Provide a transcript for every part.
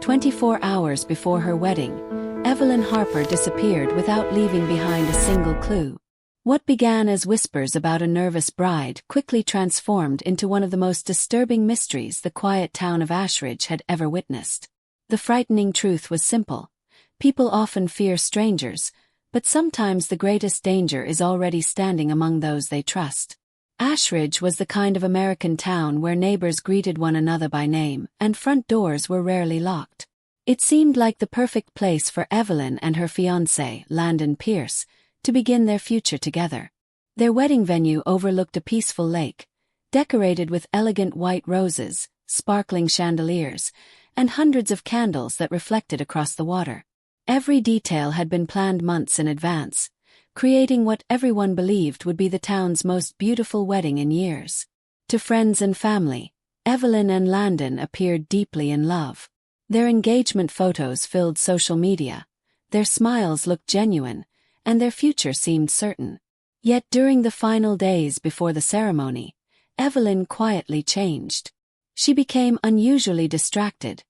24 hours before her wedding, Evelyn Harper disappeared without leaving behind a single clue. What began as whispers about a nervous bride quickly transformed into one of the most disturbing mysteries the quiet town of Ashridge had ever witnessed. The frightening truth was simple. People often fear strangers, but sometimes the greatest danger is already standing among those they trust. Ashridge was the kind of American town where neighbors greeted one another by name, and front doors were rarely locked. It seemed like the perfect place for Evelyn and her fiancé, Landon Pierce, to begin their future together. Their wedding venue overlooked a peaceful lake, decorated with elegant white roses, sparkling chandeliers, and hundreds of candles that reflected across the water. Every detail had been planned months in advance, creating what everyone believed would be the town's most beautiful wedding in years. To friends and family, Evelyn and Landon appeared deeply in love. Their engagement photos filled social media, their smiles looked genuine, and their future seemed certain. Yet during the final days before the ceremony, Evelyn quietly changed. She became unusually distracted,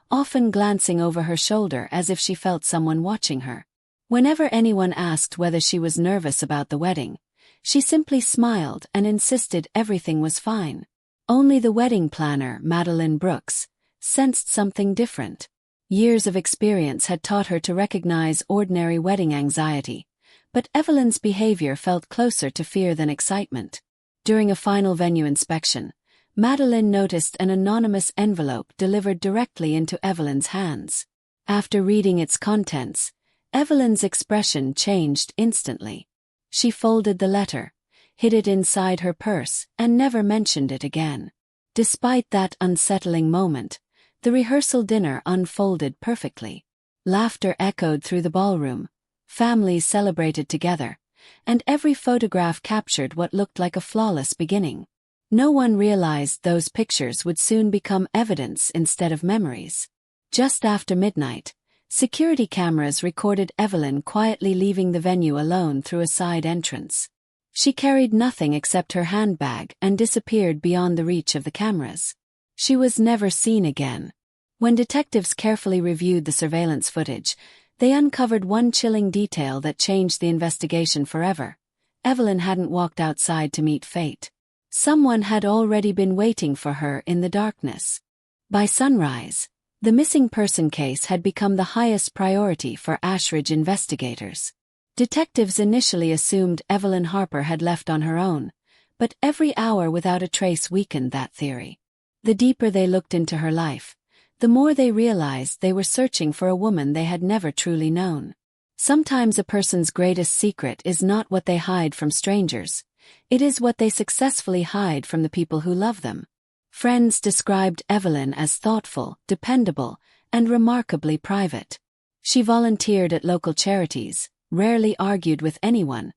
often glancing over her shoulder as if she felt someone watching her. Whenever anyone asked whether she was nervous about the wedding, she simply smiled and insisted everything was fine. Only the wedding planner, Madeline Brooks, sensed something different. Years of experience had taught her to recognize ordinary wedding anxiety, but Evelyn's behavior felt closer to fear than excitement. During a final venue inspection, Madeline noticed an anonymous envelope delivered directly into Evelyn's hands. After reading its contents, Evelyn's expression changed instantly. She folded the letter, hid it inside her purse, and never mentioned it again. Despite that unsettling moment, the rehearsal dinner unfolded perfectly. Laughter echoed through the ballroom, families celebrated together, and every photograph captured what looked like a flawless beginning. No one realized those pictures would soon become evidence instead of memories. Just after midnight, security cameras recorded Evelyn quietly leaving the venue alone through a side entrance. She carried nothing except her handbag and disappeared beyond the reach of the cameras. She was never seen again. When detectives carefully reviewed the surveillance footage, they uncovered one chilling detail that changed the investigation forever. Evelyn hadn't walked outside to meet fate. Someone had already been waiting for her in the darkness. By sunrise, the missing person case had become the highest priority for Ashridge investigators. Detectives initially assumed Evelyn Harper had left on her own, but every hour without a trace weakened that theory. The deeper they looked into her life, the more they realized they were searching for a woman they had never truly known. Sometimes a person's greatest secret is not what they hide from strangers. It is what they successfully hide from the people who love them. Friends described Evelyn as thoughtful, dependable, and remarkably private. She volunteered at local charities, rarely argued with anyone,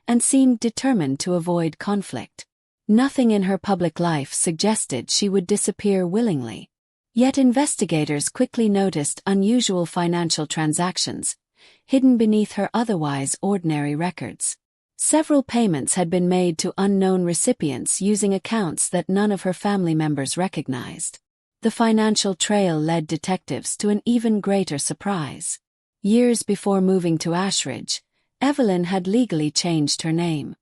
and seemed determined to avoid conflict. Nothing in her public life suggested she would disappear willingly. Yet investigators quickly noticed unusual financial transactions, hidden beneath her otherwise ordinary records. Several payments had been made to unknown recipients using accounts that none of her family members recognized. The financial trail led detectives to an even greater surprise. Years before moving to Ashridge, Evelyn had legally changed her name.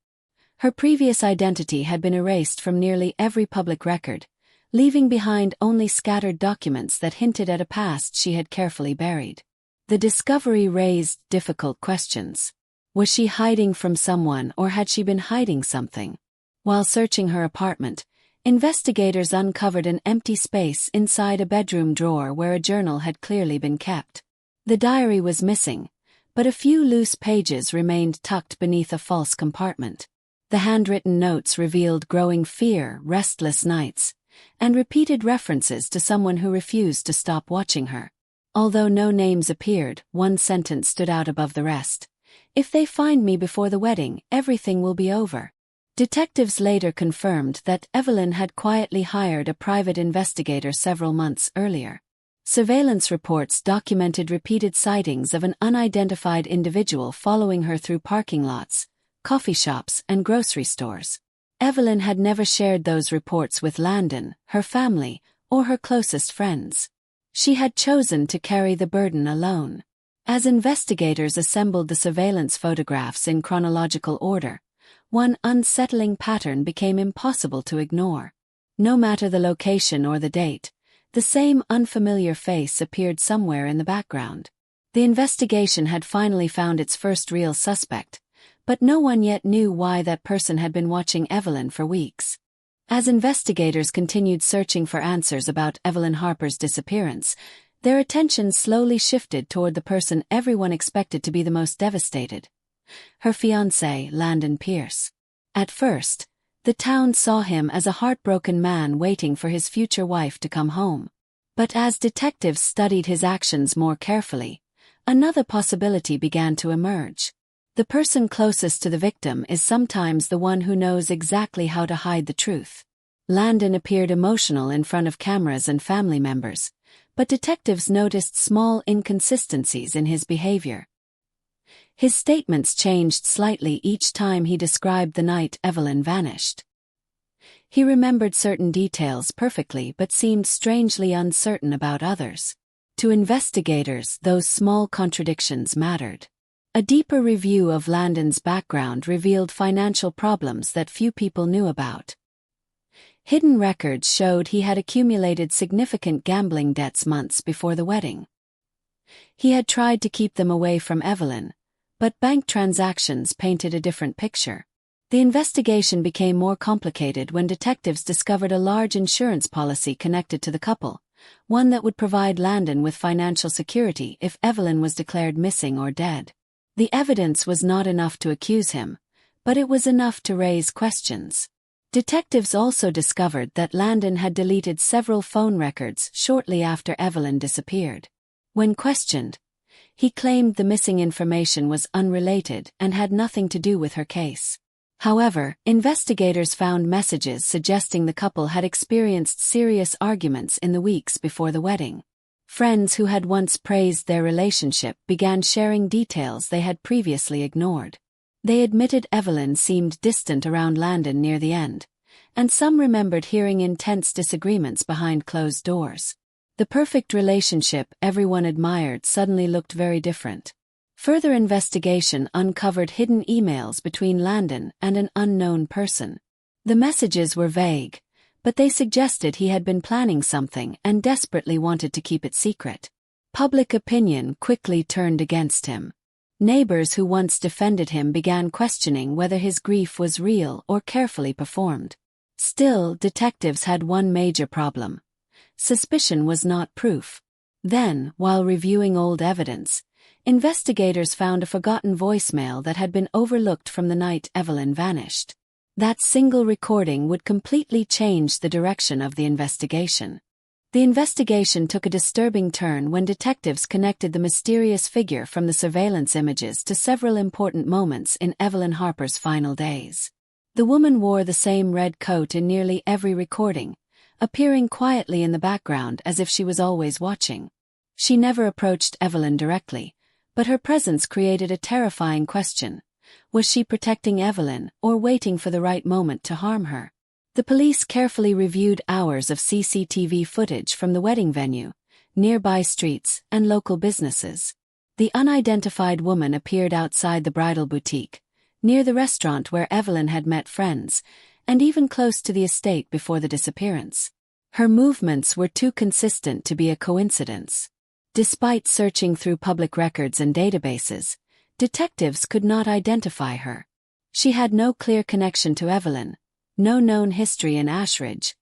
Her previous identity had been erased from nearly every public record, leaving behind only scattered documents that hinted at a past she had carefully buried. The discovery raised difficult questions. Was she hiding from someone, or had she been hiding something? While searching her apartment, investigators uncovered an empty space inside a bedroom drawer where a journal had clearly been kept. The diary was missing, but a few loose pages remained tucked beneath a false compartment. The handwritten notes revealed growing fear, restless nights, and repeated references to someone who refused to stop watching her. Although no names appeared, one sentence stood out above the rest. "If they find me before the wedding, everything will be over." Detectives later confirmed that Evelyn had quietly hired a private investigator several months earlier. Surveillance reports documented repeated sightings of an unidentified individual following her through parking lots, coffee shops, and grocery stores. Evelyn had never shared those reports with Landon, her family, or her closest friends. She had chosen to carry the burden alone. As investigators assembled the surveillance photographs in chronological order, one unsettling pattern became impossible to ignore. No matter the location or the date, the same unfamiliar face appeared somewhere in the background. The investigation had finally found its first real suspect, but no one yet knew why that person had been watching Evelyn for weeks. As investigators continued searching for answers about Evelyn Harper's disappearance, their attention slowly shifted toward the person everyone expected to be the most devastated: her fiancé, Landon Pierce. At first, the town saw him as a heartbroken man waiting for his future wife to come home. But as detectives studied his actions more carefully, another possibility began to emerge. The person closest to the victim is sometimes the one who knows exactly how to hide the truth. Landon appeared emotional in front of cameras and family members, but detectives noticed small inconsistencies in his behavior. His statements changed slightly each time he described the night Evelyn vanished. He remembered certain details perfectly but seemed strangely uncertain about others. To investigators, those small contradictions mattered. A deeper review of Landon's background revealed financial problems that few people knew about. Hidden records showed he had accumulated significant gambling debts months before the wedding. He had tried to keep them away from Evelyn, but bank transactions painted a different picture. The investigation became more complicated when detectives discovered a large insurance policy connected to the couple, one that would provide Landon with financial security if Evelyn was declared missing or dead. The evidence was not enough to accuse him, but it was enough to raise questions. Detectives also discovered that Landon had deleted several phone records shortly after Evelyn disappeared. When questioned, he claimed the missing information was unrelated and had nothing to do with her case. However, investigators found messages suggesting the couple had experienced serious arguments in the weeks before the wedding. Friends who had once praised their relationship began sharing details they had previously ignored. They admitted Evelyn seemed distant around Landon near the end, and some remembered hearing intense disagreements behind closed doors. The perfect relationship everyone admired suddenly looked very different. Further investigation uncovered hidden emails between Landon and an unknown person. The messages were vague, but they suggested he had been planning something and desperately wanted to keep it secret. Public opinion quickly turned against him. Neighbors who once defended him began questioning whether his grief was real or carefully performed. Still, detectives had one major problem. Suspicion was not proof. Then, while reviewing old evidence, investigators found a forgotten voicemail that had been overlooked from the night Evelyn vanished. That single recording would completely change the direction of the investigation. The investigation took a disturbing turn when detectives connected the mysterious figure from the surveillance images to several important moments in Evelyn Harper's final days. The woman wore the same red coat in nearly every recording, appearing quietly in the background as if she was always watching. She never approached Evelyn directly, but her presence created a terrifying question. Was she protecting Evelyn or waiting for the right moment to harm her? The police carefully reviewed hours of CCTV footage from the wedding venue, nearby streets, and local businesses. The unidentified woman appeared outside the bridal boutique, near the restaurant where Evelyn had met friends, and even close to the estate before the disappearance. Her movements were too consistent to be a coincidence. Despite searching through public records and databases, detectives could not identify her. She had no clear connection to Evelyn, no known history in Ashridge,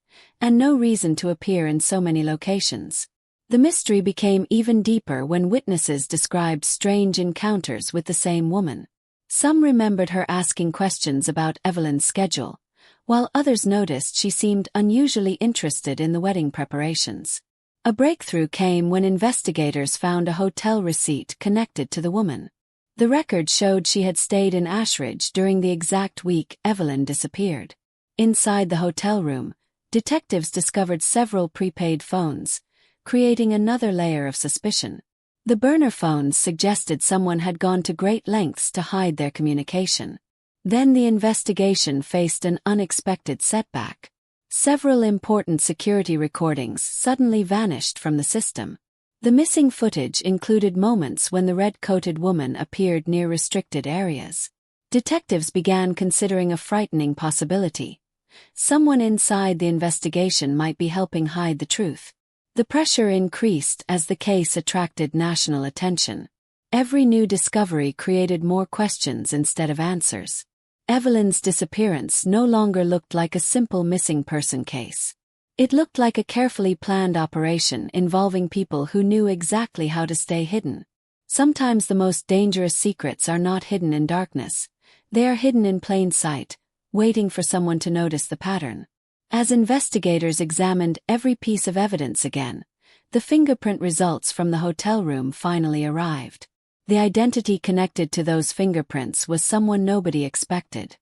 and no reason to appear in so many locations. The mystery became even deeper when witnesses described strange encounters with the same woman. Some remembered her asking questions about Evelyn's schedule, while others noticed she seemed unusually interested in the wedding preparations. A breakthrough came when investigators found a hotel receipt connected to the woman. The record showed she had stayed in Ashridge during the exact week Evelyn disappeared. Inside the hotel room, detectives discovered several prepaid phones, creating another layer of suspicion. The burner phones suggested someone had gone to great lengths to hide their communication. Then the investigation faced an unexpected setback. Several important security recordings suddenly vanished from the system. The missing footage included moments when the red-coated woman appeared near restricted areas. Detectives began considering a frightening possibility. Someone inside the investigation might be helping hide the truth. The pressure increased as the case attracted national attention. Every new discovery created more questions instead of answers. Evelyn's disappearance no longer looked like a simple missing person case. It looked like a carefully planned operation involving people who knew exactly how to stay hidden. Sometimes the most dangerous secrets are not hidden in darkness. They are hidden in plain sight, waiting for someone to notice the pattern. As investigators examined every piece of evidence again, the fingerprint results from the hotel room finally arrived. The identity connected to those fingerprints was someone nobody expected.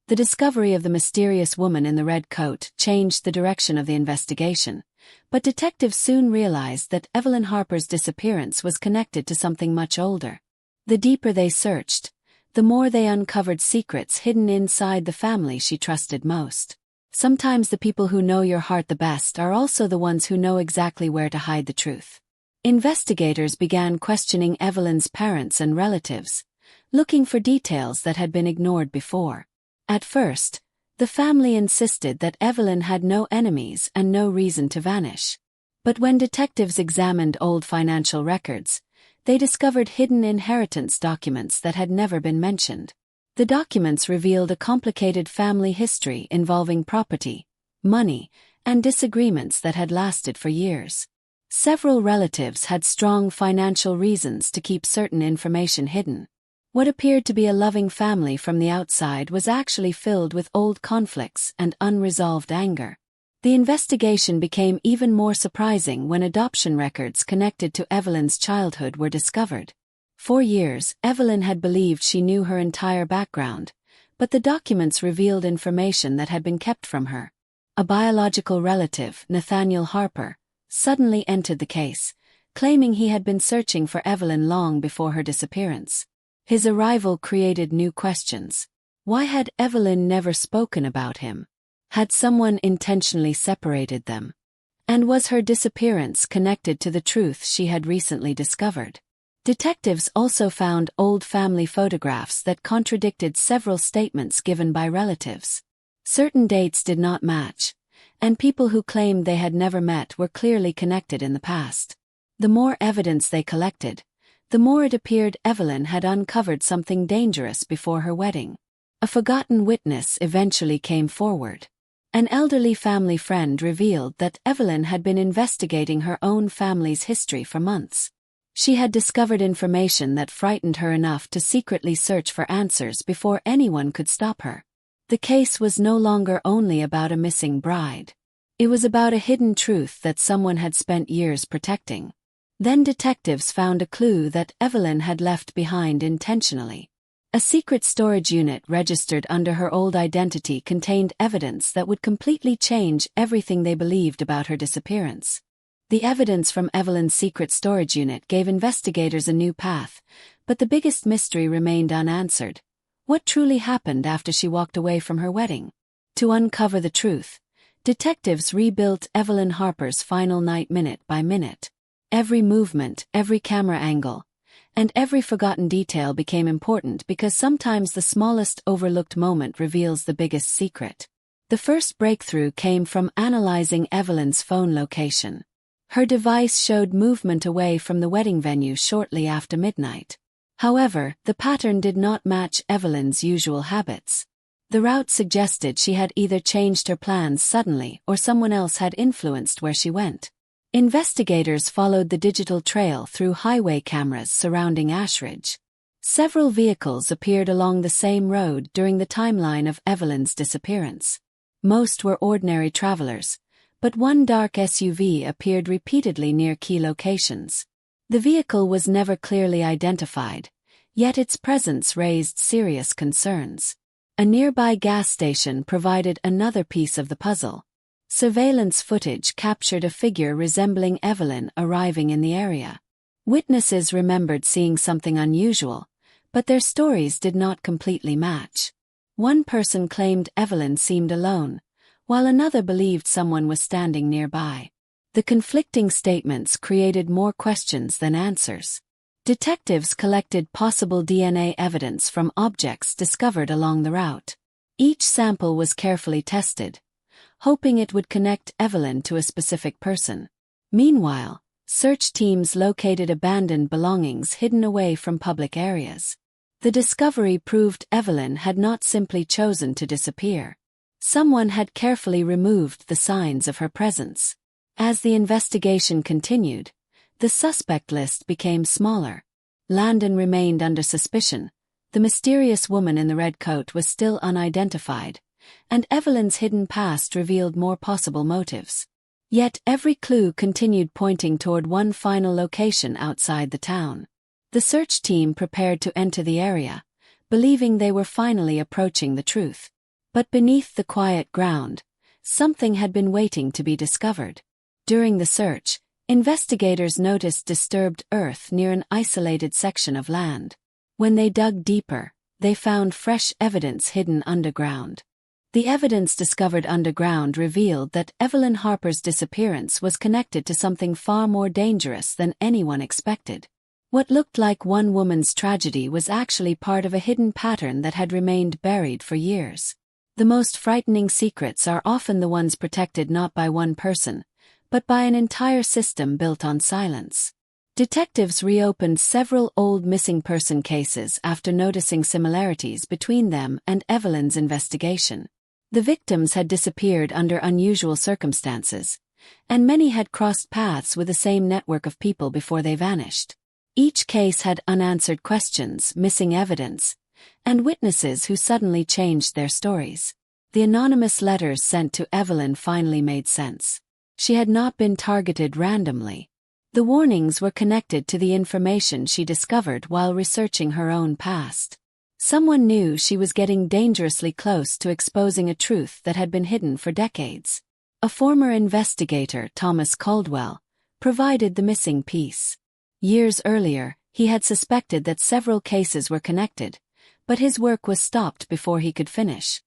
The discovery of the mysterious woman in the red coat changed the direction of the investigation, but detectives soon realized that Evelyn Harper's disappearance was connected to something much older. The deeper they searched, the more they uncovered secrets hidden inside the family she trusted most. Sometimes the people who know your heart the best are also the ones who know exactly where to hide the truth. Investigators began questioning Evelyn's parents and relatives, looking for details that had been ignored before. At first, the family insisted that Evelyn had no enemies and no reason to vanish. But when detectives examined old financial records, they discovered hidden inheritance documents that had never been mentioned. The documents revealed a complicated family history involving property, money, and disagreements that had lasted for years. Several relatives had strong financial reasons to keep certain information hidden. What appeared to be a loving family from the outside was actually filled with old conflicts and unresolved anger. The investigation became even more surprising when adoption records connected to Evelyn's childhood were discovered. For years, Evelyn had believed she knew her entire background, but the documents revealed information that had been kept from her. A biological relative, Nathaniel Harper, suddenly entered the case, claiming he had been searching for Evelyn long before her disappearance. His arrival created new questions. Why had Evelyn never spoken about him? Had someone intentionally separated them? And was her disappearance connected to the truth she had recently discovered? Detectives also found old family photographs that contradicted several statements given by relatives. Certain dates did not match, and people who claimed they had never met were clearly connected in the past. The more evidence they collected, the more it appeared Evelyn had uncovered something dangerous before her wedding. A forgotten witness eventually came forward. An elderly family friend revealed that Evelyn had been investigating her own family's history for months. She had discovered information that frightened her enough to secretly search for answers before anyone could stop her. The case was no longer only about a missing bride. It was about a hidden truth that someone had spent years protecting. Then detectives found a clue that Evelyn had left behind intentionally. A secret storage unit registered under her old identity contained evidence that would completely change everything they believed about her disappearance. The evidence from Evelyn's secret storage unit gave investigators a new path, but the biggest mystery remained unanswered. What truly happened after she walked away from her wedding? To uncover the truth, detectives rebuilt Evelyn Harper's final night minute by minute. Every movement, every camera angle, and every forgotten detail became important because sometimes the smallest overlooked moment reveals the biggest secret. The first breakthrough came from analyzing Evelyn's phone location. Her device showed movement away from the wedding venue shortly after midnight. However, the pattern did not match Evelyn's usual habits. The route suggested she had either changed her plans suddenly or someone else had influenced where she went. Investigators followed the digital trail through highway cameras surrounding Ashridge. Several vehicles appeared along the same road during the timeline of Evelyn's disappearance. Most were ordinary travelers, but one dark SUV appeared repeatedly near key locations. The vehicle was never clearly identified, yet its presence raised serious concerns. A nearby gas station provided another piece of the puzzle. Surveillance footage captured a figure resembling Evelyn arriving in the area. Witnesses remembered seeing something unusual, but their stories did not completely match. One person claimed Evelyn seemed alone, while another believed someone was standing nearby. The conflicting statements created more questions than answers. Detectives collected possible DNA evidence from objects discovered along the route. Each sample was carefully tested, hoping it would connect Evelyn to a specific person. Meanwhile, search teams located abandoned belongings hidden away from public areas. The discovery proved Evelyn had not simply chosen to disappear. Someone had carefully removed the signs of her presence. As the investigation continued, the suspect list became smaller. Landon remained under suspicion, the mysterious woman in the red coat was still unidentified, and Evelyn's hidden past revealed more possible motives. Yet every clue continued pointing toward one final location outside the town. The search team prepared to enter the area, believing they were finally approaching the truth. But beneath the quiet ground, something had been waiting to be discovered. During the search, investigators noticed disturbed earth near an isolated section of land. When they dug deeper, they found fresh evidence hidden underground. The evidence discovered underground revealed that Evelyn Harper's disappearance was connected to something far more dangerous than anyone expected. What looked like one woman's tragedy was actually part of a hidden pattern that had remained buried for years. The most frightening secrets are often the ones protected not by one person, but by an entire system built on silence. Detectives reopened several old missing person cases after noticing similarities between them and Evelyn's investigation. The victims had disappeared under unusual circumstances, and many had crossed paths with the same network of people before they vanished. Each case had unanswered questions, missing evidence, and witnesses who suddenly changed their stories. The anonymous letters sent to Evelyn finally made sense. She had not been targeted randomly. The warnings were connected to the information she discovered while researching her own past. Someone knew she was getting dangerously close to exposing a truth that had been hidden for decades. A former investigator, Thomas Caldwell, provided the missing piece. Years earlier, he had suspected that several cases were connected, but his work was stopped before he could finish.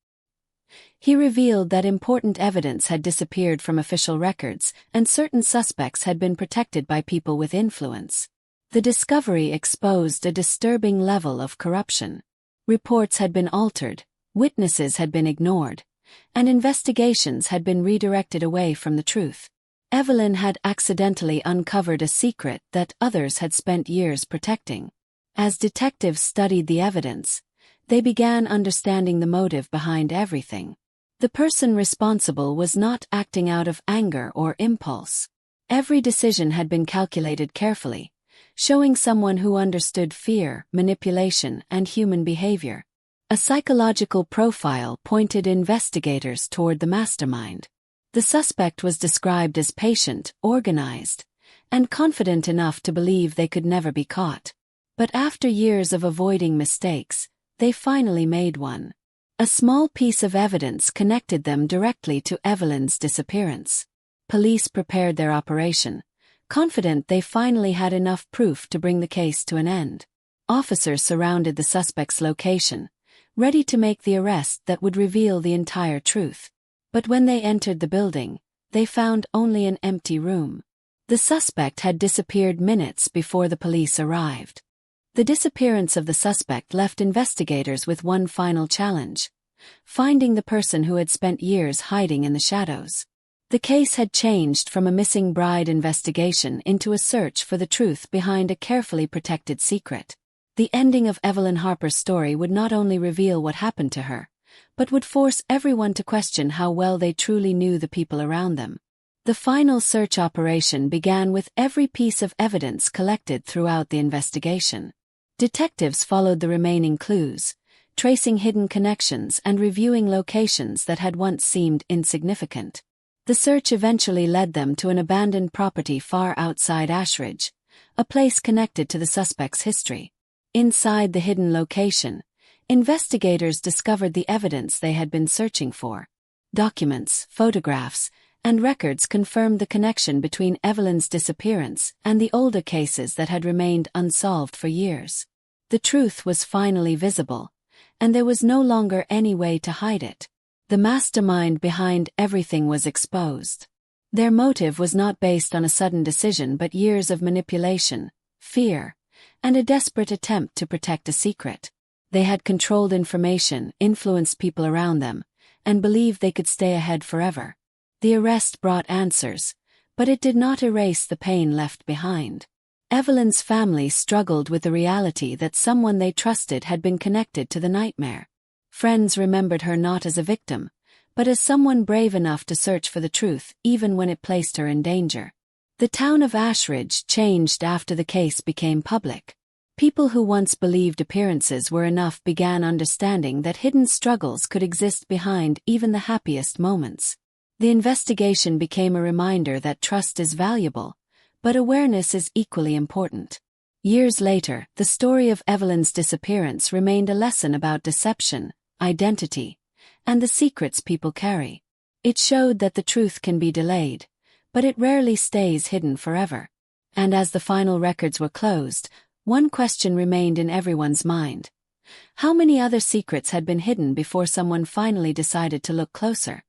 He revealed that important evidence had disappeared from official records, and certain suspects had been protected by people with influence. The discovery exposed a disturbing level of corruption. Reports had been altered, witnesses had been ignored, and investigations had been redirected away from the truth. Evelyn had accidentally uncovered a secret that others had spent years protecting. As detectives studied the evidence, they began understanding the motive behind everything. The person responsible was not acting out of anger or impulse. Every decision had been calculated carefully, showing someone who understood fear, manipulation, and human behavior. A psychological profile pointed investigators toward the mastermind. The suspect was described as patient, organized, and confident enough to believe they could never be caught. But after years of avoiding mistakes, they finally made one. A small piece of evidence connected them directly to Evelyn's disappearance. Police prepared their operation, confident they finally had enough proof to bring the case to an end. Officers surrounded the suspect's location, ready to make the arrest that would reveal the entire truth. But when they entered the building, they found only an empty room. The suspect had disappeared minutes before the police arrived. The disappearance of the suspect left investigators with one final challenge: finding the person who had spent years hiding in the shadows. The case had changed from a missing bride investigation into a search for the truth behind a carefully protected secret. The ending of Evelyn Harper's story would not only reveal what happened to her, but would force everyone to question how well they truly knew the people around them. The final search operation began with every piece of evidence collected throughout the investigation. Detectives followed the remaining clues, tracing hidden connections and reviewing locations that had once seemed insignificant. The search eventually led them to an abandoned property far outside Ashridge, a place connected to the suspect's history. Inside the hidden location, investigators discovered the evidence they had been searching for. Documents, photographs, and records confirmed the connection between Evelyn's disappearance and the older cases that had remained unsolved for years. The truth was finally visible, and there was no longer any way to hide it. The mastermind behind everything was exposed. Their motive was not based on a sudden decision but years of manipulation, fear, and a desperate attempt to protect a secret. They had controlled information, influenced people around them, and believed they could stay ahead forever. The arrest brought answers, but it did not erase the pain left behind. Evelyn's family struggled with the reality that someone they trusted had been connected to the nightmare. Friends remembered her not as a victim, but as someone brave enough to search for the truth even when it placed her in danger. The town of Ashridge changed after the case became public. People who once believed appearances were enough began understanding that hidden struggles could exist behind even the happiest moments. The investigation became a reminder that trust is valuable, but awareness is equally important. Years later, the story of Evelyn's disappearance remained a lesson about deception, identity, and the secrets people carry. It showed that the truth can be delayed, but it rarely stays hidden forever. And as the final records were closed, one question remained in everyone's mind. How many other secrets had been hidden before someone finally decided to look closer?